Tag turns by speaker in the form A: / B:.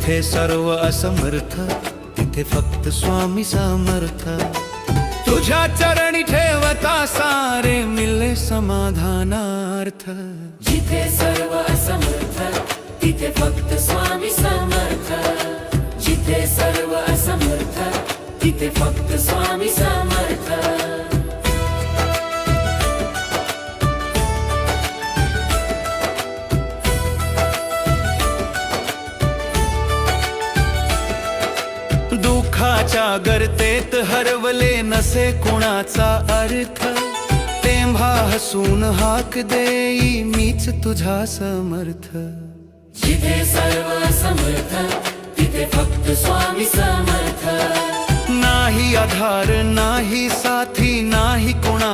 A: जिथे सर्व असमर्थ तिथे फक्त स्वामी समर्थ। तुझ्या चरणी ठेवता सारे मिले समाधानार्थ।
B: जिथे सर्व असमर्थ तिथे फक्त स्वामी समर्थ। जिथे सर्व असमर्थ तिथे फक्त स्वामी समर्थ।
A: दुःखाच्या गर्तेत हरवले नसे कुणाचा अर्थ, तेव्हा हसून हाक देई मीच तुझा समर्थ।
B: जिथे सर्व समर्थ तिथे फक्त स्वामी समर्थ।
A: नाही आधार नाही साथी नाही कोणा